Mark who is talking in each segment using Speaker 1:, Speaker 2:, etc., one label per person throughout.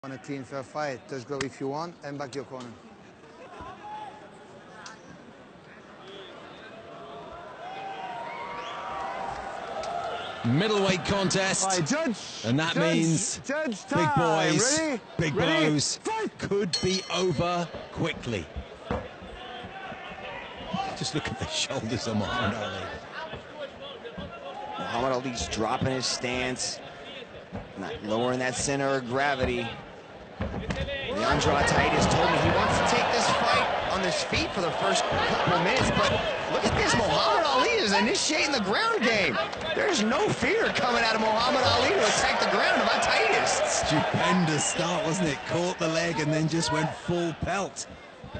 Speaker 1: On a clean, fair fight. Touch glove if you want, and back your corner.
Speaker 2: Middleweight contest,
Speaker 1: Right, judge,
Speaker 2: and that means big boys, big blows could be over quickly. Just look at the shoulders of Muhammad Ali.
Speaker 3: Muhammad Ali's dropping his stance, not lowering that center of gravity. Leandro ATAIDES told me he wants to take this fight on his feet for the first couple of minutes, but look at this, Muhammad Ali is initiating the ground game. There's no fear coming out of Muhammad Ali to attack the ground of ATAIDES.
Speaker 2: Stupendous start, wasn't it? Caught the leg and then just went full pelt.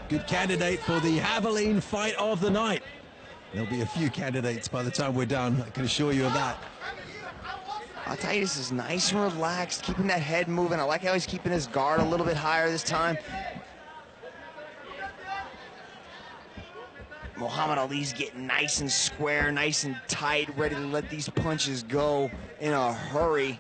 Speaker 2: Good candidate for the Javelin fight of the night. There'll be a few candidates by the time we're done, I can assure you of that.
Speaker 3: ATAIDES is nice and relaxed, keeping that head moving. I like how he's keeping his guard a little bit higher this time. Muhammad Ali's getting nice and square, nice and tight, ready to let these punches go in a hurry.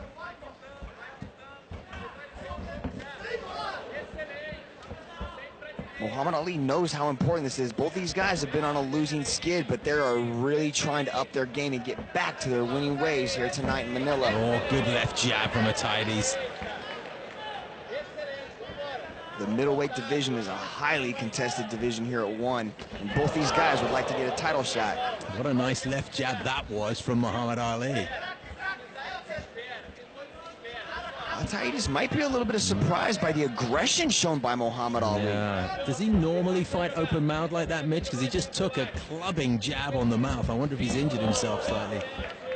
Speaker 3: Muhammad Ali knows how important this is. Both these guys have been on a losing skid, but they are really trying to up their game and get back to their winning ways here tonight in Manila.
Speaker 2: Oh, good left jab from ATAIDES.
Speaker 3: The middleweight division is a highly contested division here at 1, and both these guys would like to get a title shot.
Speaker 2: What a nice left jab that was from Muhammad Ali.
Speaker 3: ATAIDES might be a little bit of surprised by the aggression shown by Muhammad Ali.
Speaker 2: Yeah. Does he normally fight open mouth like that, Mitch? Because he just took a clubbing jab on the mouth. I wonder if he's injured himself slightly.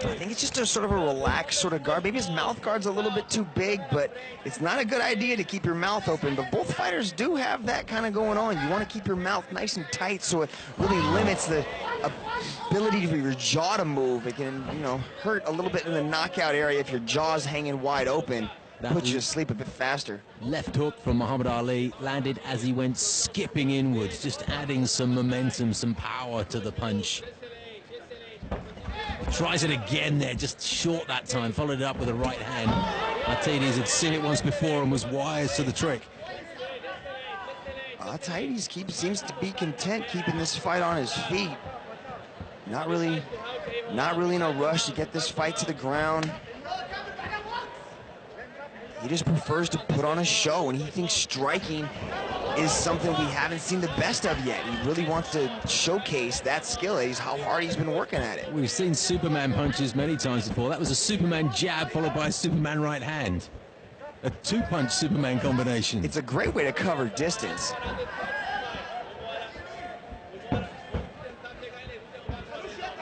Speaker 3: I think it's just a sort of a relaxed sort of guard. Maybe his mouth guard's a little bit too big, but it's not a good idea to keep your mouth open. But both fighters do have that kind of going on. You want to keep your mouth nice and tight so it really limits the ability for your jaw to move. It can, you know, hurt a little bit in the knockout area if your jaw's hanging wide open. Puts you to sleep a bit faster.
Speaker 2: Left hook from Muhammad Ali landed as he went skipping inwards, just adding some momentum, some power to the punch. Tries it again there, just short that time, followed it up with a right hand. ATAIDES had seen it once before and was wise to the trick.
Speaker 3: ATAIDES seems to be content keeping this fight on his feet. Not really in a rush to get this fight to the ground. He just prefers to put on a show, and he thinks striking is something we haven't seen the best of yet. He really wants to showcase that skill, how hard he's been working at it.
Speaker 2: We've seen Superman punches many times before. That was a Superman jab followed by a Superman right hand. A two-punch Superman combination.
Speaker 3: It's a great way to cover distance.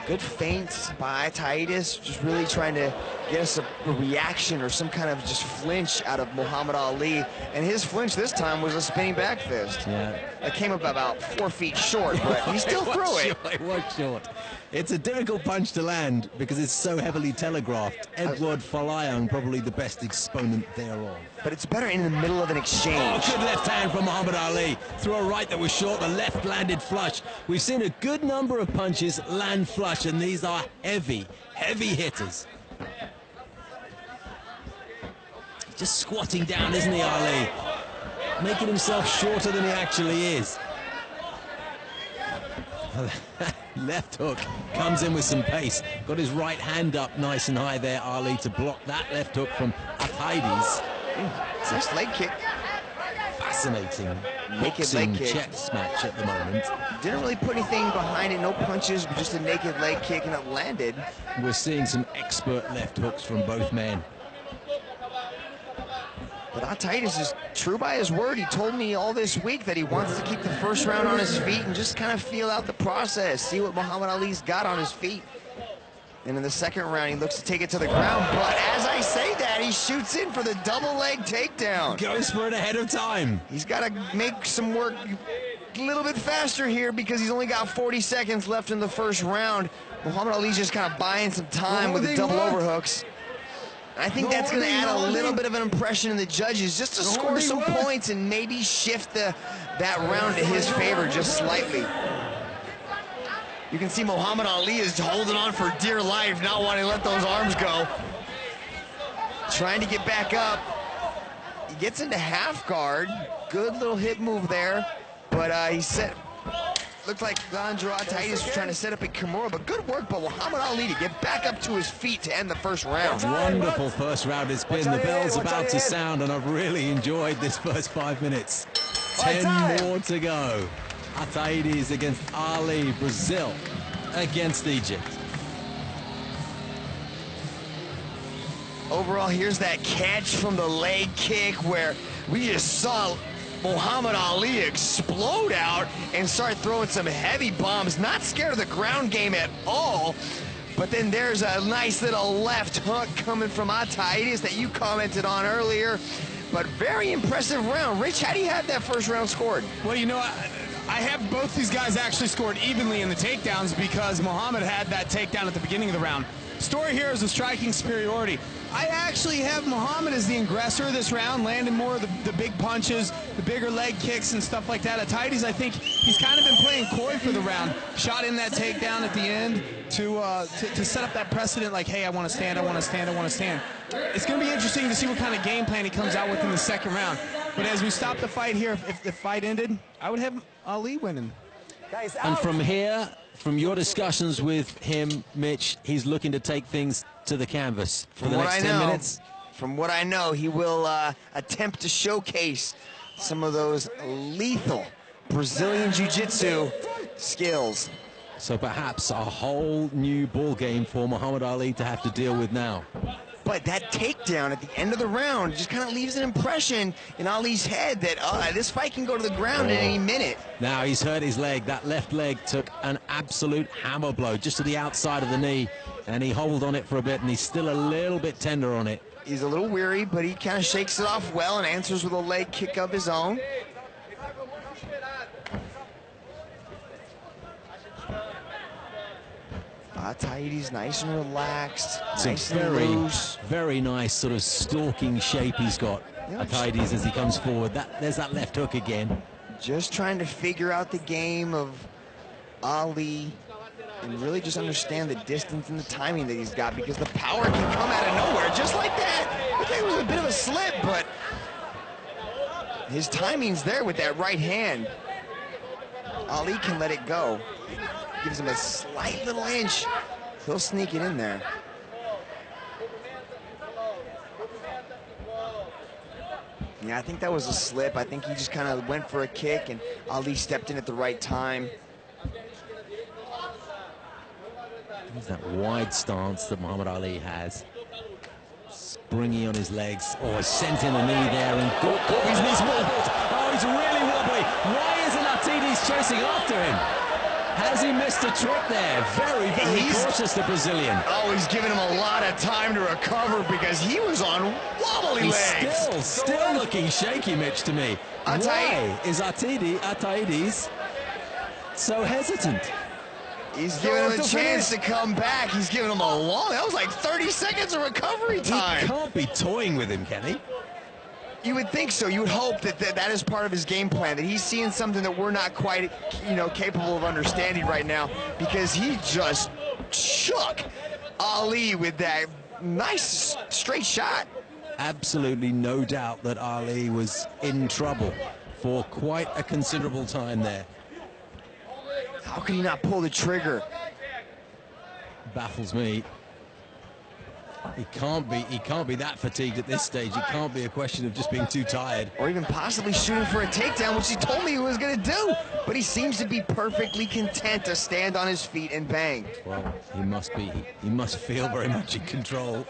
Speaker 3: Good feints by ATAIDES, just really trying to get us a reaction or some kind of just flinch out of Muhammad Ali. And his flinch this time was a spinning back fist.
Speaker 2: Yeah.
Speaker 3: It came up about 4 feet short, but he still threw it.
Speaker 2: It was short. It's a difficult punch to land because it's so heavily telegraphed. Edward Folayang, probably the best exponent thereof.
Speaker 3: But it's better in the middle of an exchange.
Speaker 2: Oh, good left hand from Muhammad Ali. Threw a right that was short, the left landed flush. We've seen a good number of punches land flush, and these are heavy, heavy hitters. Just squatting down, isn't he, Ali? Making himself shorter than he actually is. Left hook comes in with some pace. Got his right hand up nice and high there, Ali, to block that left hook from ATAIDES.
Speaker 3: Nice leg kick.
Speaker 2: Fascinating.
Speaker 3: Naked leg kick.
Speaker 2: Chess match at the moment.
Speaker 3: Didn't really put anything behind it, no punches, but just a naked leg kick, and it landed.
Speaker 2: We're seeing some expert left hooks from both men.
Speaker 3: But ATAIDES is true by his word. He told me all this week that he wants to keep the first round on his feet and just kind of feel out the process, see what Muhammad Ali's got on his feet. And in the second round, he looks to take it to the ground. But as I say that, he shoots in for the double leg takedown.
Speaker 2: Goes for it ahead of time.
Speaker 3: He's got to make some work a little bit faster here because he's only got 40 seconds left in the first round. Muhammad Ali's just kind of buying some time with the double overhooks. I think that's going to add a little bit of an impression in the judges just to score some points and maybe shift that round to his favor just slightly. You can see Muhammad Ali is holding on for dear life, not wanting to let those arms go. Trying to get back up. He gets into half guard. Good little hip move there, but he looked like Leandro ATAIDES was trying to set up a Kimura, but good work by Muhammad Ali to get back up to his feet to end the first round.
Speaker 2: Wonderful first round it's been. The bell's about to sound, and I've really enjoyed this first 5 minutes. 10 more to go. ATAIDES against Ali, Brazil against Egypt.
Speaker 3: Overall, here's that catch from the leg kick where we just saw Muhammad Ali explode out and start throwing some heavy bombs. Not scared of the ground game at all. But then there's a nice little left hook coming from ATAIDES that you commented on earlier. But very impressive round. Rich, how do you have that first round scored?
Speaker 4: Well, you know, I have both these guys actually scored evenly in the takedowns because Muhammad had that takedown at the beginning of the round. Story here is a striking superiority. I actually have Muhammad as the aggressor of this round, landing more of the big punches, the bigger leg kicks and stuff like that. ATAIDES, I think he's kind of been playing coy for the round. Shot in that takedown at the end to set up that precedent like, hey, I want to stand, I want to stand, I want to stand. It's going to be interesting to see what kind of game plan he comes out with in the second round. But as we stop the fight here, if the fight ended, I would have Ali winning.
Speaker 2: And from here, from your discussions with him, Mitch, he's looking to take things to the canvas for the next 10 minutes.
Speaker 3: From what I know, he will attempt to showcase some of those lethal Brazilian Jiu-Jitsu skills.
Speaker 2: So perhaps a whole new ball game for Muhammad Ali to have to deal with now.
Speaker 3: But that takedown at the end of the round just kind of leaves an impression in Ali's head that this fight can go to the ground at any minute.
Speaker 2: Now he's hurt his leg. That left leg took an absolute hammer blow just to the outside of the knee, and he hobbled on it for a bit, and he's still a little bit tender on it.
Speaker 3: He's a little weary, but he kind of shakes it off well and answers with a leg kick of his own. ATAIDES nice and relaxed, nice and loose.
Speaker 2: Very nice sort of stalking shape he's got, ATAIDES, as he comes forward. There's that left hook again.
Speaker 3: Just trying to figure out the game of Ali and really just understand the distance and the timing that he's got, because the power can come out of nowhere just like that. I think it was a bit of a slip, but his timing's there with that right hand. Ali can let it go. Gives him a slight little inch. He'll sneak it in there. Yeah, I think that was a slip. I think he just kind of went for a kick, and Ali stepped in at the right time.
Speaker 2: There's that wide stance that Muhammad Ali has. Springy on his legs. Oh, sent in a knee there, and his knee's wobbled. Oh, he's really wobbly. Why isn't ATAIDES chasing after him? Has he missed a trick there? Very, very cautious, the Brazilian.
Speaker 3: Oh, he's giving him a lot of time to recover because he was on wobbly legs.
Speaker 2: Still looking shaky, Mitch, to me. Why is ATAIDES so hesitant?
Speaker 3: He's giving him a chance to come back. He's giving him that was like 30 seconds of recovery time.
Speaker 2: He can't be toying with him, can he?
Speaker 3: You would think so. You would hope that is part of his game plan, that he's seeing something that we're not quite, capable of understanding right now, because he just shook Ali with that nice straight shot.
Speaker 2: Absolutely no doubt that Ali was in trouble for quite a considerable time there.
Speaker 3: How could he not pull the trigger?
Speaker 2: Baffles me. He can't be that fatigued at this stage. It can't be a question of just being too tired.
Speaker 3: Or even possibly shooting for a takedown, which he told me he was going to do. But he seems to be perfectly content to stand on his feet and bang.
Speaker 2: Well, he must feel very much in control.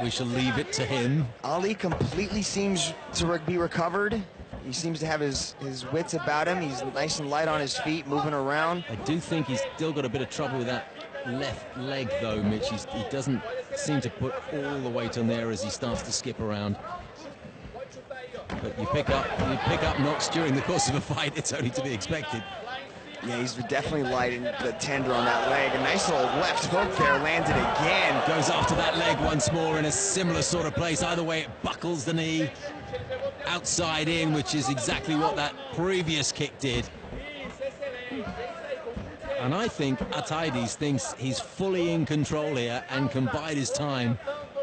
Speaker 2: We shall leave it to him.
Speaker 3: Ali completely seems to be recovered. He seems to have his wits about him. He's nice and light on his feet, moving around.
Speaker 2: I do think he's still got a bit of trouble with that left leg, though, Mitch. He doesn't seem to put all the weight on there as he starts to skip around. But you pick up knocks during the course of a fight. It's only to be expected.
Speaker 3: Yeah, he's definitely light and tender on that leg. A nice little left hook there, landed again.
Speaker 2: Goes after that leg once more in a similar sort of place. Either way, it buckles the knee outside in, which is exactly what that previous kick did. And I think ATAIDES thinks he's fully in control here and can bide his time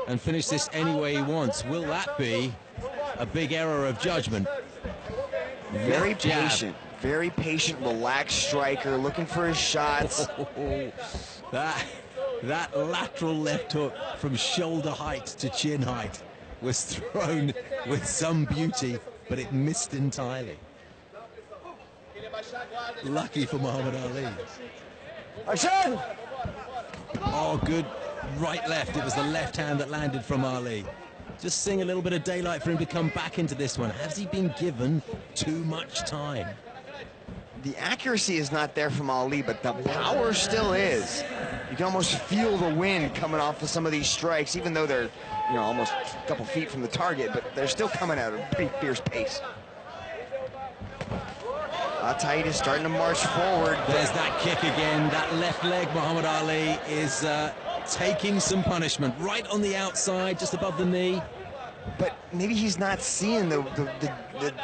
Speaker 2: and finish this any way he wants. Will that be a big error of judgment.
Speaker 3: Very
Speaker 2: Jab.
Speaker 3: patient, relaxed striker, looking for his shots.
Speaker 2: That lateral left hook from shoulder height to chin height was thrown with some beauty, but it missed entirely. Lucky for Muhammad Ali. Oh, good right left. It was the left hand that landed from Ali. Just seeing a little bit of daylight for him to come back into this one. Has he been given too much time?
Speaker 3: The accuracy is not there from Ali, but the power still is. You can almost feel the wind coming off of some of these strikes, even though they're, you know, almost a couple feet from the target, but they're still coming at a pretty fierce pace. ATAIDES starting to march forward.
Speaker 2: There's that kick again. That left leg, Muhammad Ali is taking some punishment. Right on the outside, just above the knee.
Speaker 3: But maybe he's not seeing the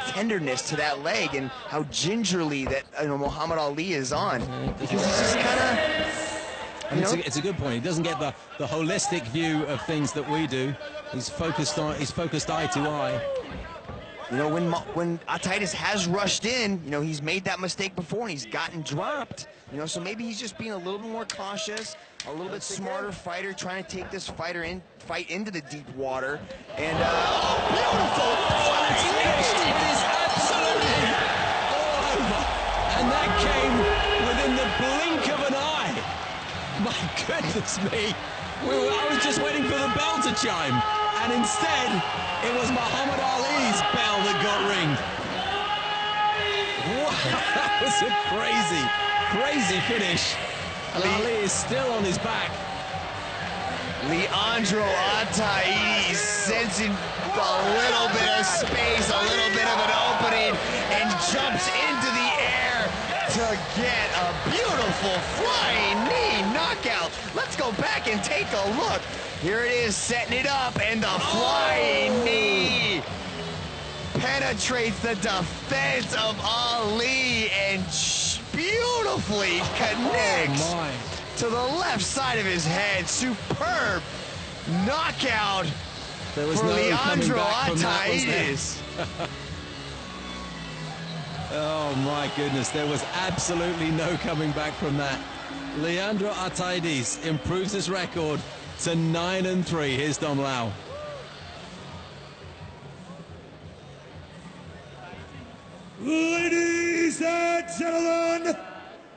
Speaker 3: tenderness to that leg and how gingerly that Muhammad Ali is on. Because he's just kind of,
Speaker 2: it's a good point. He doesn't get the holistic view of things that we do. He's focused eye to eye.
Speaker 3: You know, when ATAIDES has rushed in, you know, he's made that mistake before and he's gotten dropped. You know, so maybe he's just being a little bit more cautious, a little bit smarter fighter, trying to take this fight into the deep water. And beautiful!
Speaker 2: It is absolutely all over, and that came within the blink of an eye. My goodness me! I was just waiting for the bell to chime, and instead it was Muhammad Ali's bell that got ringed. Wow, that was a crazy finish. And Ali is still on his back.
Speaker 3: Leandro ATAIDES sensing a little bit of space, a little bit of an opening, and jumps into the air to get a beautiful flying knee knockout. Let's go back and take a look. Here it is, setting it up, and the flying knee penetrates the defense of Ali and beautifully connects to the left side of his head. Superb knockout for Leandro ATAIDES.
Speaker 2: Oh my goodness, there was absolutely no coming back from that. Leandro ATAIDES improves his record to 9-3. Here's Dom Lau.
Speaker 5: Ladies and gentlemen,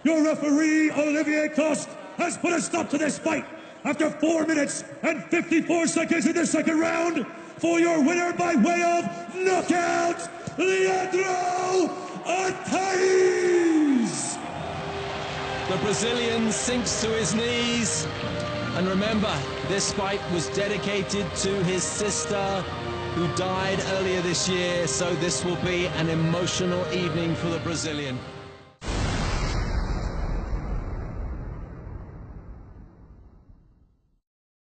Speaker 5: your referee, Olivier Coste, has put a stop to this fight after 4 minutes and 54 seconds in the second round for your winner by way of knockout, Leandro ATAIDES.
Speaker 2: The Brazilian sinks to his knees. And remember, this fight was dedicated to his sister who died earlier this year, so this will be an emotional evening for the Brazilian.